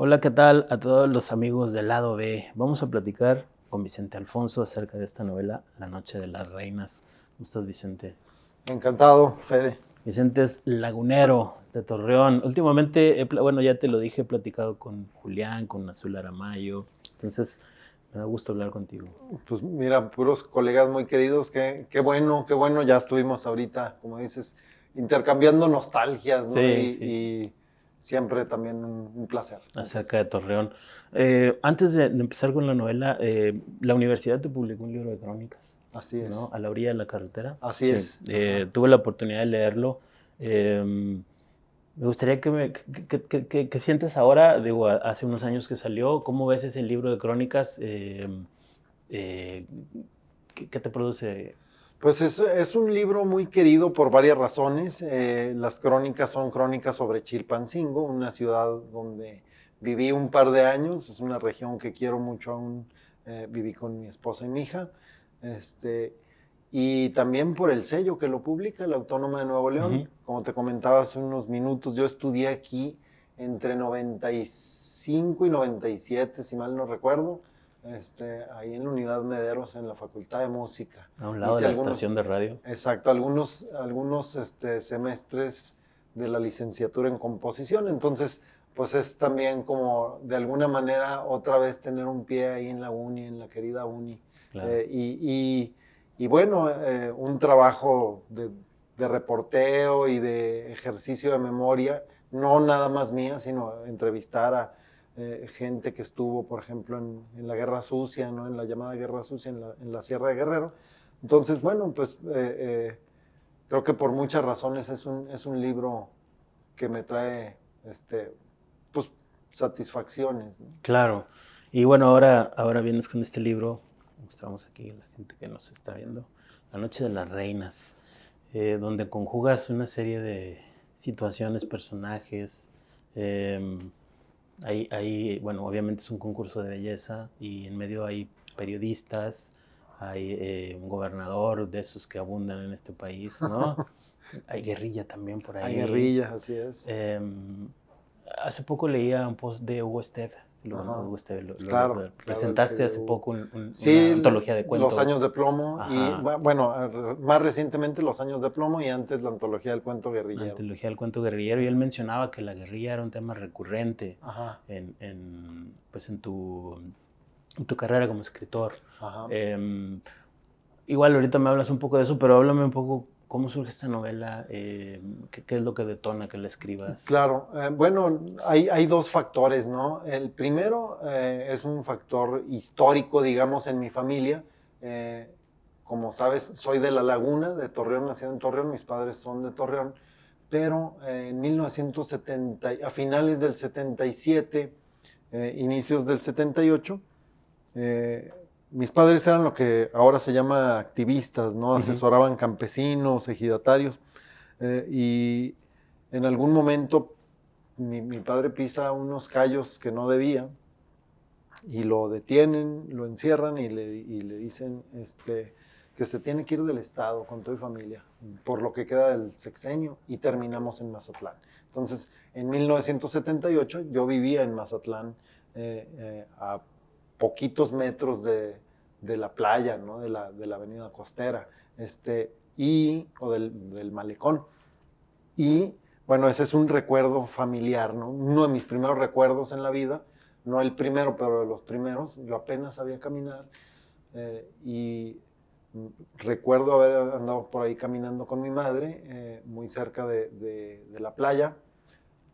Hola, ¿qué tal a todos los amigos del lado B? Vamos a platicar con Vicente Alfonso acerca de esta novela, La Noche de las Reinas. ¿Cómo estás, Vicente? Encantado, Fede. Vicente es lagunero de Torreón. Últimamente, bueno, ya te lo dije, he platicado con Julián, con Azul Aramayo. Entonces, me da gusto hablar contigo. Pues mira, puros colegas muy queridos, qué bueno, ya estuvimos ahorita, como dices, intercambiando nostalgias, ¿no? Sí, sí, Y siempre también un placer. acerca de Torreón. Antes de empezar con la novela, la universidad te publicó un libro de crónicas, Así ¿no? es, A la orilla de la carretera. así Sí, es. Ajá. tuve la oportunidad de leerlo. Me gustaría que sientes ahora, digo, hace unos años que salió, ¿cómo ves ese libro de crónicas? Eh, ¿Qué te produce? Pues es un libro muy querido por varias razones. Las crónicas son crónicas sobre Chilpancingo, una ciudad donde viví un par de años. Es una región que quiero mucho aún. Viví con mi esposa y mi hija. Este, y también por el sello que lo publica, la Autónoma de Nuevo León. Ujú. Como te comentaba hace unos minutos, yo estudié aquí entre 95 y 97, si mal no recuerdo, ahí en la Unidad Mederos, en la Facultad de Música. A un lado de Hice la algunos, estación de radio. exacto, algunos semestres de la licenciatura en composición, entonces pues es también como de alguna manera otra vez tener un pie ahí en la uni, en la querida uni. Claro. Y bueno, un trabajo de reporteo y de ejercicio de memoria, no nada más mía, sino entrevistar a gente que estuvo, por ejemplo, en la Guerra Sucia, ¿no? En la llamada Guerra Sucia, en la Sierra de Guerrero. Entonces, bueno, pues creo que por muchas razones es un libro que me trae pues, satisfacciones, ¿no? Claro. Y bueno, ahora vienes con este libro, mostramos aquí a la gente que nos está viendo, La Noche de las Reinas, donde conjugas una serie de situaciones, personajes. em, bueno, obviamente es un concurso de belleza y en medio hay periodistas, hay un gobernador de esos que abundan en este país, ¿no? Hay guerrilla también por Hay ahí. guerrillas, así es. Em, Hace poco leía un post de Hugo Esteve, si lo conoces, Ajá. Hugo Esteve, Claro, claro, el presentaste hace querido. poco una Sí, antología de los cuento. años de plomo y Ajá, bueno, más recientemente los años de plomo y antes la antología del cuento una guerrillero. antología del cuento guerrillero, y él mencionaba que la guerrilla era un tema recurrente Ajá, pues en tu carrera como escritor. ajá. Em, Igual ahorita me hablas un poco de eso, pero háblame un poco cómo surge esta novela, qué es lo que detona que la escribas. Claro, bueno, hay dos factores, ¿no? El primero es un factor histórico, digamos, en mi familia. Eh, Como sabes, soy de La Laguna, de Torreón, nacido en Torreón, mis padres son de Torreón, pero en 1970, a finales del 77, inicios del 78, eh, mis padres eran lo que ahora se llama activistas, ¿no? Ujú. Asesoraban campesinos, ejidatarios, y en algún momento mi padre pisa unos callos que no debía y lo detienen, lo encierran y le dicen que se tiene que ir del estado con toda familia por lo que queda del sexenio y terminamos en Mazatlán. Entonces, en 1978 yo vivía en Mazatlán, a poquitos metros de la playa, ¿no? De la avenida costera, o del malecón. Y bueno, ese es un recuerdo familiar, ¿no? Uno de mis primeros recuerdos en la vida, no el primero, pero de los primeros. Yo apenas sabía caminar, y recuerdo haber andado por ahí caminando con mi madre, muy cerca de la playa,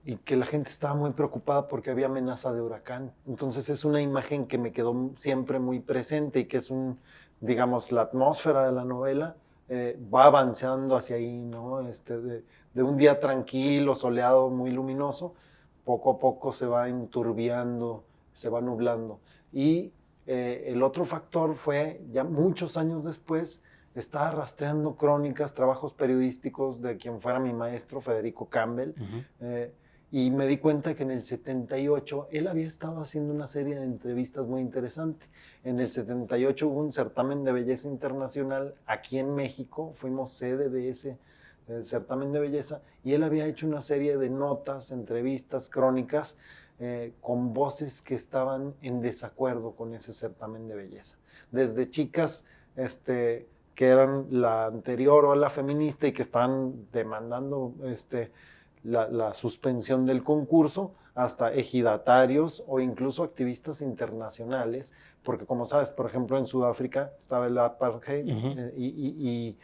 y que la gente estaba muy preocupada porque había amenaza de huracán. Entonces es una imagen que me quedó siempre muy presente y que es digamos, la atmósfera de la novela va avanzando hacia ahí, ¿no? De un día tranquilo, soleado, muy luminoso, poco a poco se va enturbiando, se va nublando. Y el otro factor fue, ya muchos años después, estaba rastreando crónicas, trabajos periodísticos de quien fuera mi maestro, Federico Campbell, Ujú. eh, y me di cuenta que en el 78 él había estado haciendo una serie de entrevistas muy interesantes. En el 78 hubo un certamen de belleza internacional aquí en México, fuimos sede de ese certamen de belleza, y él había hecho una serie de notas, entrevistas, crónicas, con voces que estaban en desacuerdo con ese certamen de belleza. Desde chicas que eran la anterior o la feminista y que estaban demandando la suspensión del concurso, hasta ejidatarios o incluso activistas internacionales, porque como sabes, por ejemplo, en Sudáfrica estaba el apartheid y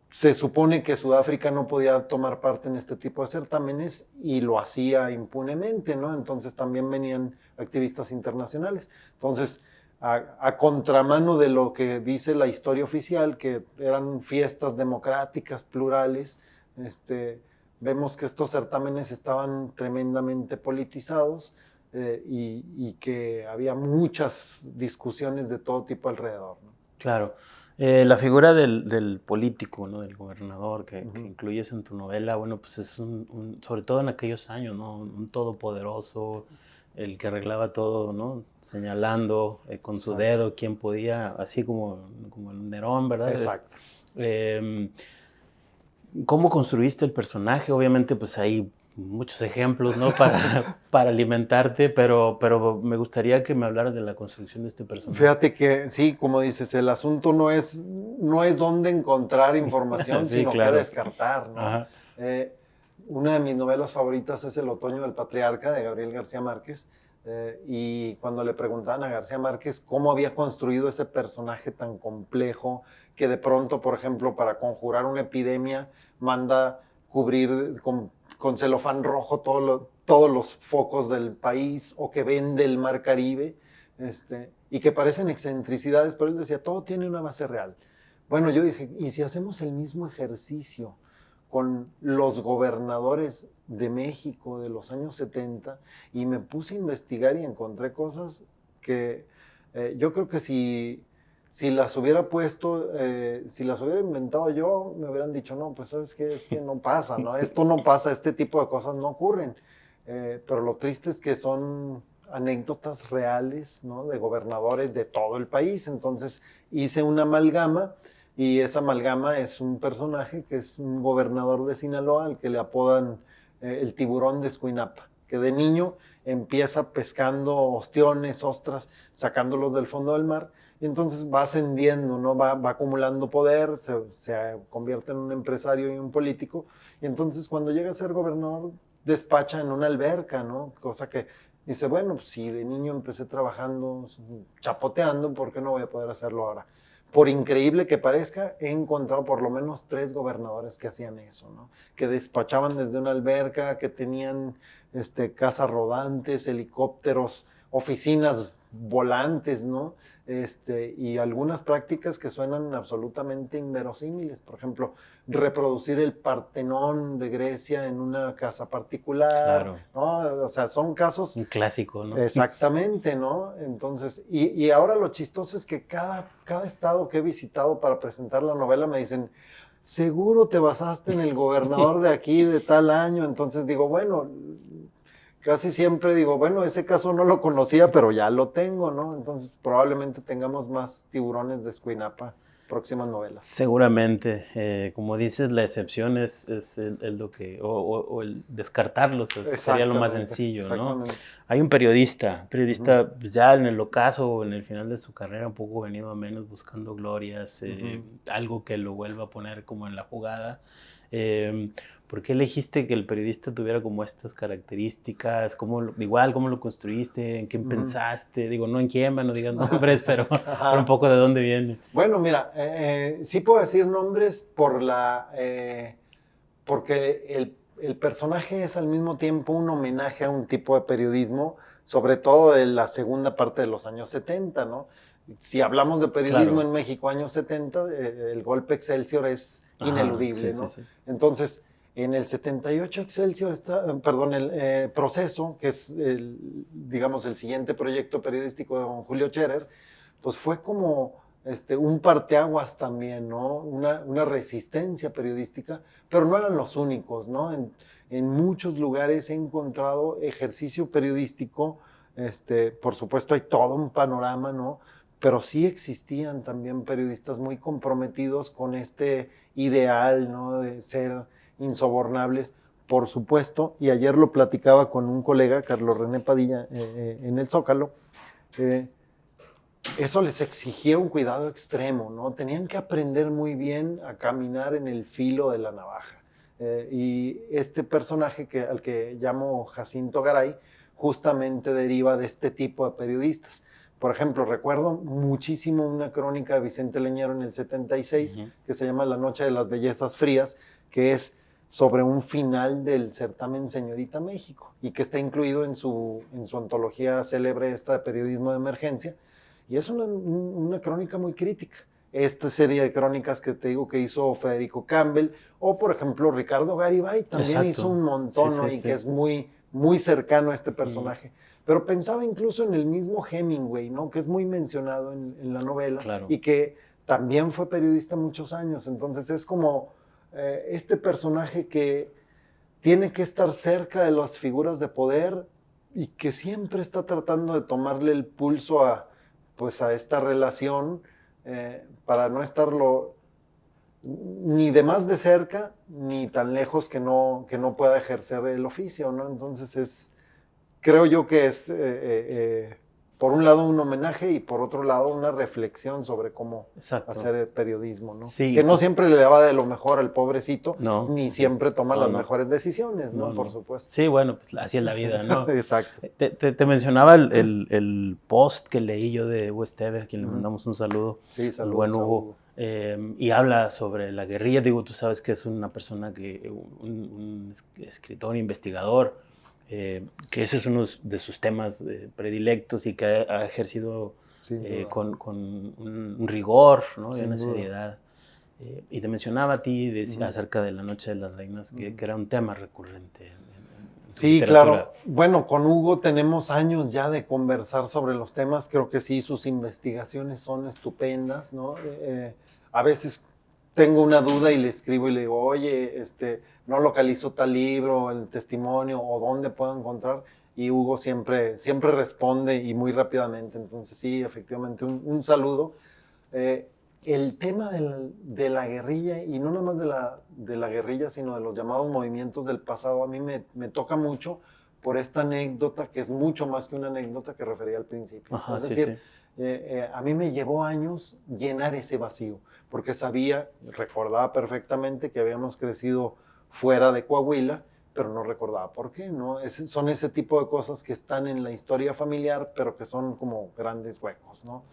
se supone que Sudáfrica no podía tomar parte en este tipo de certámenes y lo hacía impunemente, ¿no? Entonces también venían activistas internacionales. Entonces, a contramano de lo que dice la historia oficial, que eran fiestas democráticas, plurales, vemos que estos certámenes estaban tremendamente politizados y que había muchas discusiones de todo tipo alrededor, ¿no? Claro. La figura del político, ¿no? Del gobernador que incluyes en tu novela, bueno, pues es sobre todo en aquellos años, ¿no? Un todopoderoso, el que arreglaba todo, ¿no? Señalando con su dedo quién podía, así como el Nerón, ¿verdad? Exacto. ¿Cómo construiste el personaje? Obviamente, pues hay muchos ejemplos, ¿no? Para alimentarte, pero me gustaría que me hablaras de la construcción de este personaje. Fíjate que sí, como dices, el asunto no es dónde encontrar información, Sí, sino claro. qué descartar, ¿no? Una de mis novelas favoritas es El otoño del patriarca, de Gabriel García Márquez, y cuando le preguntaban a García Márquez cómo había construido ese personaje tan complejo, que de pronto, por ejemplo, para conjurar una epidemia, manda cubrir con celofán rojo todos los focos del país, o que vende el mar Caribe, y que parecen excentricidades, pero él decía, todo tiene una base real. Bueno, yo dije, ¿y si hacemos el mismo ejercicio con los gobernadores de México de los años 70? Y me puse a investigar y encontré cosas que yo creo que si las hubiera puesto, si las hubiera inventado yo, me hubieran dicho, no, pues sabes qué, es que no pasa, ¿no? Esto no pasa, este tipo de cosas no ocurren. Pero lo triste es que son anécdotas reales, ¿no? De gobernadores de todo el país. Entonces hice una amalgama, y esa amalgama es un personaje que es un gobernador de Sinaloa al que le apodan el tiburón de Escuinapa, que de niño empieza pescando ostiones, ostras, sacándolos del fondo del mar, y entonces va ascendiendo, ¿no? Va acumulando poder, se convierte en un empresario y un político, y entonces cuando llega a ser gobernador despacha en una alberca, ¿no? Cosa que dice, bueno, pues si de niño empecé trabajando, chapoteando, ¿por qué no voy a poder hacerlo ahora? Por increíble que parezca, he encontrado por lo menos 3 gobernadores que hacían eso, ¿no? Que despachaban desde una alberca, que tenían casas rodantes, helicópteros, oficinas volantes, ¿no? Y algunas prácticas que suenan absolutamente inverosímiles. Por ejemplo, reproducir el Partenón de Grecia en una casa particular, Claro. ¿no? O sea, son casos... Un clásico, ¿no? Exactamente, ¿no? Entonces, y ahora lo chistoso es que cada estado que he visitado para presentar la novela me dicen, seguro te basaste en el gobernador de aquí de tal año. Entonces digo, bueno, casi siempre digo, bueno, ese caso no lo conocía, pero ya lo tengo, ¿no? Entonces probablemente tengamos más tiburones de Escuinapa, próximas novelas. Seguramente, como dices, la excepción es lo que, o el descartarlos sería lo más sencillo, ¿no? Hay un periodista pues ya en el ocaso o en el final de su carrera, un poco venido a menos, buscando glorias, algo que lo vuelva a poner como en la jugada. ¿Por qué elegiste que el periodista tuviera como estas características? ¿Cómo lo construiste? ¿En quién pensaste? Digo, no en quién, no digas nombres, pero un poco de dónde viene. Bueno, mira, sí puedo decir nombres porque el personaje es al mismo tiempo un homenaje a un tipo de periodismo, sobre todo de la segunda parte de los años 70, ¿no? Si hablamos de periodismo en México, años 70, el golpe Excelsior es ineludible, ¿no? Sí. Entonces, en el 78 Excelsior el Proceso, que es, digamos, el siguiente proyecto periodístico de don Julio Scherer, pues fue como un parteaguas también, ¿no? Una resistencia periodística, pero no eran los únicos, ¿no? En muchos lugares he encontrado ejercicio periodístico, por supuesto hay todo un panorama, ¿no? Pero sí existían también periodistas muy comprometidos con este ideal, ¿no? De ser insobornables, por supuesto, y ayer lo platicaba con un colega, Carlos René Padilla, en el Zócalo, eso les exigía un cuidado extremo, ¿no? Tenían que aprender muy bien a caminar en el filo de la navaja. Y este personaje al que llamo Jacinto Garay justamente deriva de este tipo de periodistas. Por ejemplo, recuerdo muchísimo una crónica de Vicente Leñero en el 76 que se llama La Noche de las Bellezas Frías, que es sobre un final del certamen Señorita México y que está incluido en su antología célebre esta de periodismo de emergencia. Y es una crónica muy crítica. Esta serie de crónicas que te digo que hizo Federico Campbell, o por ejemplo Ricardo Garibay también hizo un montón, ¿no? Y que es muy, muy cercano a este personaje. Pero pensaba incluso en el mismo Hemingway, ¿no? Que es muy mencionado en la novela, claro, y que también fue periodista muchos años. Entonces es como este personaje que tiene que estar cerca de las figuras de poder y que siempre está tratando de tomarle el pulso a esta relación para no estarlo ni de más de cerca ni tan lejos que no pueda ejercer el oficio, ¿no? Entonces creo yo que es por un lado un homenaje y por otro lado una reflexión sobre cómo hacer el periodismo, ¿no? Sí, que no siempre le va de lo mejor al pobrecito, ni siempre toma las mejores decisiones, ¿no? Por supuesto. Sí, bueno, pues así es la vida, ¿no? Exacto. Te mencionaba el post que leí yo de Hugo Esteve, a quien le mandamos un saludo. Sí, saludos, buen Hugo. Y habla sobre la guerrilla. Digo, tú sabes que es una persona un escritor, investigador, que ese es uno de sus temas predilectos y que ha ejercido con un rigor, ¿no? Y una seriedad. Y te mencionaba a ti acerca de La Noche de las Reinas, que era un tema recurrente. Sí, claro. Bueno, con Hugo tenemos años ya de conversar sobre los temas. Creo que sí, sus investigaciones son estupendas, ¿no? A veces tengo una duda y le escribo y le digo, oye, no localizo tal libro, el testimonio, o dónde puedo encontrar. Y Hugo siempre responde y muy rápidamente. Entonces sí, efectivamente, un saludo. El tema de la guerrilla, y no nada más de la guerrilla, sino de los llamados movimientos del pasado, a mí me toca mucho por esta anécdota, que es mucho más que una anécdota que refería al principio. Ajá, es decir, a mí me llevó años llenar ese vacío, porque recordaba perfectamente que habíamos crecido fuera de Coahuila, pero no recordaba por qué, ¿no? Son ese tipo de cosas que están en la historia familiar, pero que son como grandes huecos, ¿no?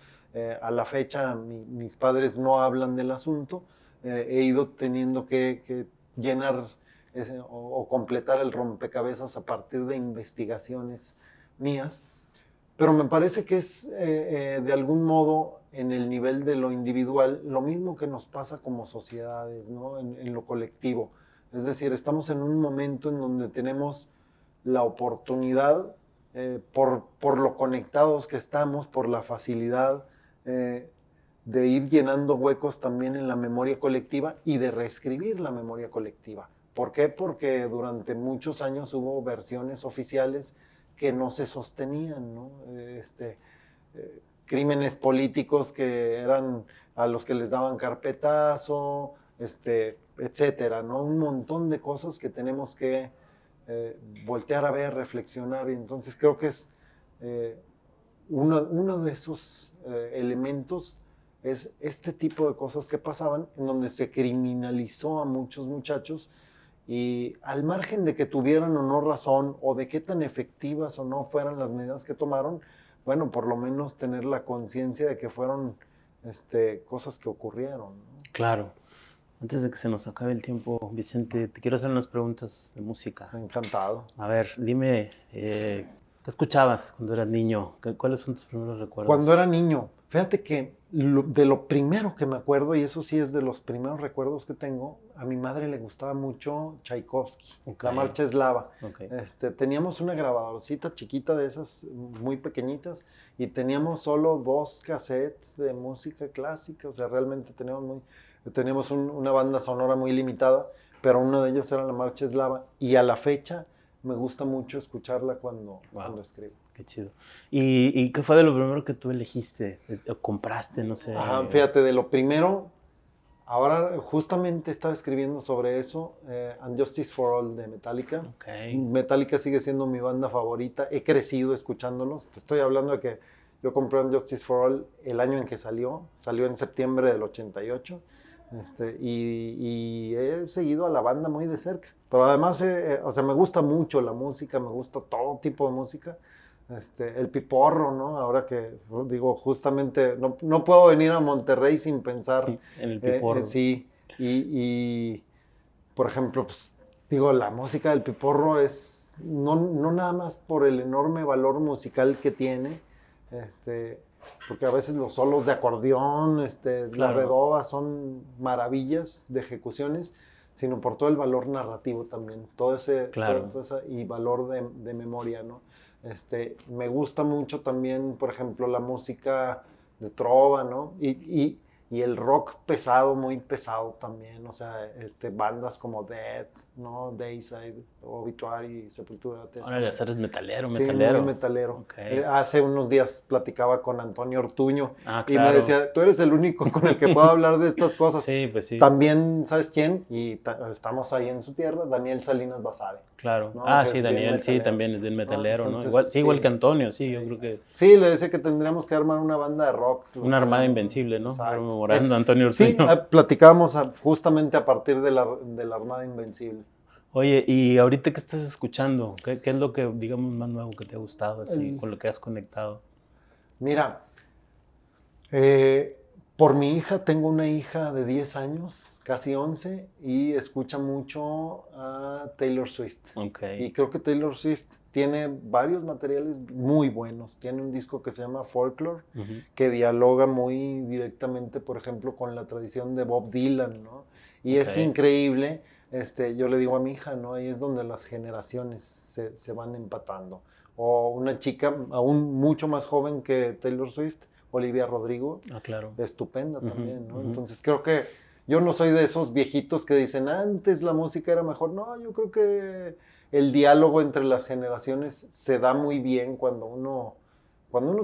A la fecha mis padres no hablan del asunto, he ido teniendo que llenar o completar el rompecabezas a partir de investigaciones mías, pero me parece que es de algún modo en el nivel de lo individual lo mismo que nos pasa como sociedades, ¿no? En lo colectivo. Es decir, estamos en un momento en donde tenemos la oportunidad, por lo conectados que estamos, por la facilidad de ir llenando huecos también en la memoria colectiva y de reescribir la memoria colectiva. ¿Por qué? Porque durante muchos años hubo versiones oficiales que no se sostenían, ¿no? Crímenes políticos que eran a los que les daban carpetazo, etcétera, ¿no? Un montón de cosas que tenemos que voltear a ver, reflexionar, y entonces creo que es uno de esos elementos es este tipo de cosas que pasaban en donde se criminalizó a muchos muchachos y al margen de que tuvieran o no razón o de qué tan efectivas o no fueran las medidas que tomaron, bueno, por lo menos tener la conciencia de que fueron cosas que ocurrieron, ¿no? Claro. Antes de que se nos acabe el tiempo, Vicente, te quiero hacer unas preguntas de música. Encantado. A ver, dime, ¿qué escuchabas cuando eras niño? ¿Cuáles son tus primeros recuerdos? Cuando era niño, fíjate que de lo primero que me acuerdo, y eso sí es de los primeros recuerdos que tengo, a mi madre le gustaba mucho Tchaikovsky, la marcha eslava. Teníamos una grabadorcita chiquita de esas, muy pequeñitas, y teníamos solo 2 cassettes de música clásica, o sea, realmente teníamos una banda sonora muy limitada, pero uno de ellos era la marcha eslava, y a la fecha me gusta mucho escucharla cuando escribo. Qué chido. ¿Y qué fue de lo primero que tú elegiste o compraste? No sé. Ajá, fíjate, de lo primero, Ahora justamente estaba escribiendo sobre eso, And Justice for All de Metallica. Okay. Metallica sigue siendo mi banda favorita, he crecido escuchándolos. Te estoy hablando de que yo compré And Justice for All el año en que salió en septiembre del 88, y he seguido a la banda muy de cerca. Pero además, o sea, me gusta mucho la música, me gusta todo tipo de música. El piporro, ¿no? Ahora que digo, justamente, no puedo venir a Monterrey sin pensar En el piporro. sí, y, por ejemplo, pues, digo, la música del piporro es no nada más por el enorme valor musical que tiene, porque a veces los solos de acordeón, las redobas son maravillas de ejecuciones, sino por todo el valor narrativo también, todo ese y valor de memoria, ¿no? Me gusta mucho también, por ejemplo, la música de trova, ¿no? Y el rock pesado, muy pesado también, o sea, bandas como Death, ¿no? Dayside, Obituary, Sepultura. Ahora ya eres metalero, Sí, metalero. muy metalero. Okay. Hace unos días platicaba con Antonio Ortuño y claro. me decía, tú eres el único con el que puedo hablar de estas cosas. Sí, pues sí. También, ¿sabes quién? Y estamos ahí en su tierra, Daniel Salinas Basabe. Claro. ¿no? Sí, Daniel, sí, también es bien metalero, ¿no? Entonces, Igual, igual que Antonio, sí, yo creo que... Sí, le decía que tendríamos que armar una banda de rock. Una armada invencible, ¿no? Exacto. Memorando a Antonio Ortuño. Sí, platicábamos justamente a partir de la Armada Invencible. Oye, ¿y ahorita qué estás escuchando? ¿Qué es lo que, digamos, más nuevo que te ha gustado, así, con lo que has conectado? Mira, por mi hija, tengo una hija de 10 años, casi 11, y escucha mucho a Taylor Swift. Okay. Y creo que Taylor Swift tiene varios materiales muy buenos. Tiene un disco que se llama Folklore, que dialoga muy directamente, por ejemplo, con la tradición de Bob Dylan, ¿no? Y es increíble. Yo le digo a mi hija, ¿no? Ahí es donde las generaciones se van empatando. O una chica aún mucho más joven que Taylor Swift, Olivia Rodrigo, claro. Estupenda también, ¿no? Entonces creo que yo no soy de esos viejitos que dicen, antes la música era mejor. No, yo creo que el diálogo entre las generaciones se da muy bien cuando uno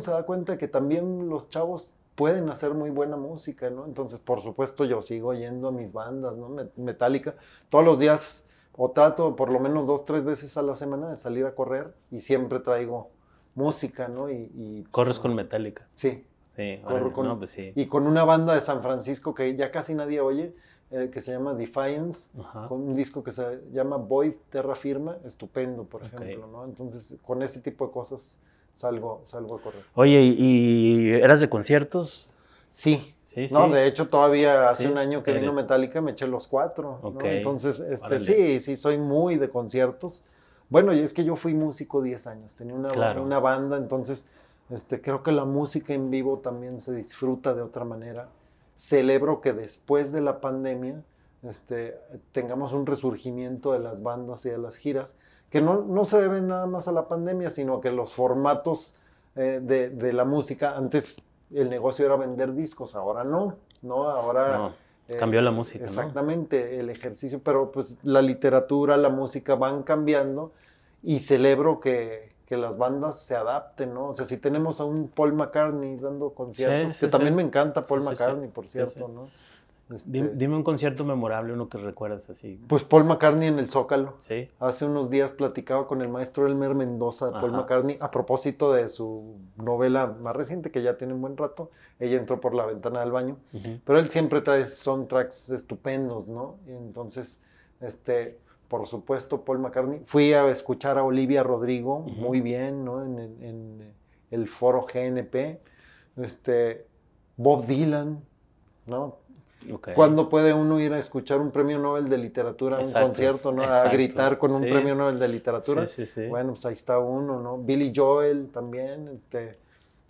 se da cuenta que también los chavos pueden hacer muy buena música, ¿no? Entonces, por supuesto, yo sigo yendo a mis bandas, ¿no? Metallica, todos los días, o trato por lo menos 2, 3 veces a la semana de salir a correr, y siempre traigo música, ¿no? ¿Corres con Metallica? Sí. Sí, corro con, no, pues sí. Y con una banda de San Francisco que ya casi nadie oye, que se llama Defiance, con un disco que se llama Void Terra Firma, estupendo, por ejemplo, ¿no? Entonces, con ese tipo de cosas salgo a correr. Oye, ¿y eras de conciertos? Sí. Sí, no, sí. de hecho, todavía hace un año que vino Metallica, me eché los 4, ¿no? Entonces, sí, soy muy de conciertos. Bueno, y es que yo fui músico 10 años, tenía una banda, entonces... creo que la música en vivo también se disfruta de otra manera. Celebro que después de la pandemia tengamos un resurgimiento de las bandas y de las giras, que no se deben nada más a la pandemia, sino que los formatos de la música, antes el negocio era vender discos, ahora no, ahora... cambió la música, exactamente, el ejercicio, pero pues la literatura, la música van cambiando, y celebro que las bandas se adapten, ¿no? O sea, si tenemos a un Paul McCartney dando conciertos, que también me encanta Paul McCartney, por cierto, ¿no? Dime un concierto memorable, uno que recuerdas así. Pues Paul McCartney en el Zócalo. Sí. Hace unos días platicaba con el maestro Elmer Mendoza de Paul McCartney a propósito de su novela más reciente, que ya tiene un buen rato. Ella entró por la ventana del baño. Pero él siempre trae soundtracks estupendos, ¿no? Y entonces, por supuesto, Paul McCartney. Fui a escuchar a Olivia Rodrigo, muy bien, ¿no? En el foro GNP. Bob Dylan, ¿no? ¿Cuándo puede uno ir a escuchar un premio Nobel de literatura, un concierto, ¿no? A gritar con un premio Nobel de literatura. Bueno, pues ahí está uno, ¿no? Billy Joel también,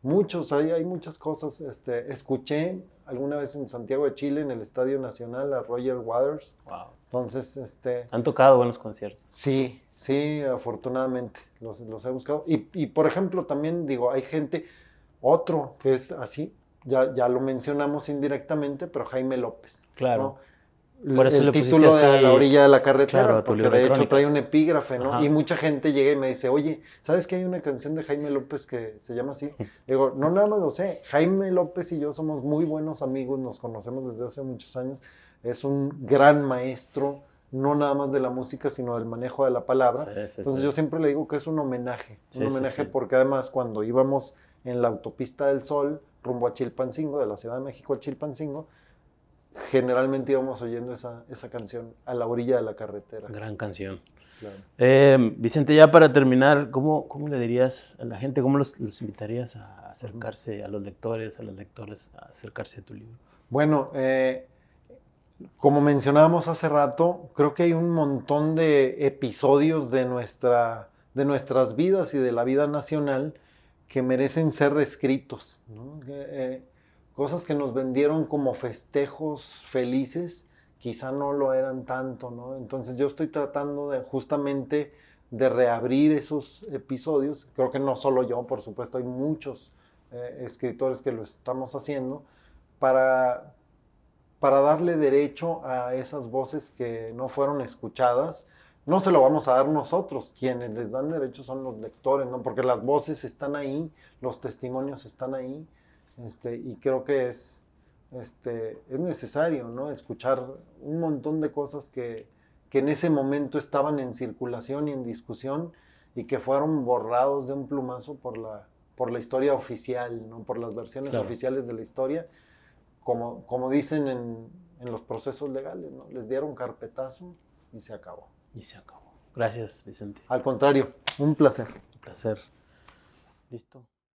muchos, hay muchas cosas. Escuché alguna vez en Santiago de Chile, en el Estadio Nacional, a Roger Waters. Wow. Entonces, han tocado buenos conciertos. Sí, afortunadamente, los he buscado. Y por ejemplo, también digo, hay gente, otro que es así, ya lo mencionamos indirectamente, pero Jaime López. Claro. Por eso el le pusiste título de así, A la orilla de la carretera, claro, a tu porque libro de de hecho trae crónicas. un epígrafe, ¿no? Ajá. Y mucha gente llega y me dice, oye, ¿sabes que hay una canción de Jaime López que se llama así? Digo, no nada más lo sé, Jaime López y yo somos muy buenos amigos, nos conocemos desde hace muchos años, es un gran maestro, no nada más de la música, sino del manejo de la palabra. Sí, sí, Entonces sí. yo siempre le digo que es un homenaje Sí, sí, sí. porque además cuando íbamos en la autopista del Sol, rumbo a Chilpancingo, de la Ciudad de México a Chilpancingo, generalmente íbamos oyendo esa canción a la orilla de la carretera. Gran canción. Claro. Vicente, ya para terminar, ¿cómo le dirías a la gente, cómo los invitarías a acercarse a los lectores, a las lectoras, a acercarse a tu libro? Bueno, como mencionábamos hace rato, creo que hay un montón de episodios de nuestras vidas y de la vida nacional que merecen ser reescritos, ¿no? Cosas que nos vendieron como festejos felices, quizá no lo eran tanto, ¿no? Entonces yo estoy tratando de justamente de reabrir esos episodios. Creo que no solo yo, por supuesto, hay muchos escritores que lo estamos haciendo para, para darle derecho a esas voces que no fueron escuchadas. No se lo vamos a dar nosotros, quienes les dan derecho son los lectores, ¿no? Porque las voces están ahí, los testimonios están ahí, y creo que es necesario, ¿no? Escuchar un montón de cosas que en ese momento estaban en circulación y en discusión y que fueron borrados de un plumazo por la historia oficial, ¿no? Por las versiones Claro. oficiales de la historia, como dicen en los procesos legales, ¿no? Les dieron carpetazo y se acabó. Y se acabó. Gracias, Vicente. Al contrario, un placer. Un placer. Listo.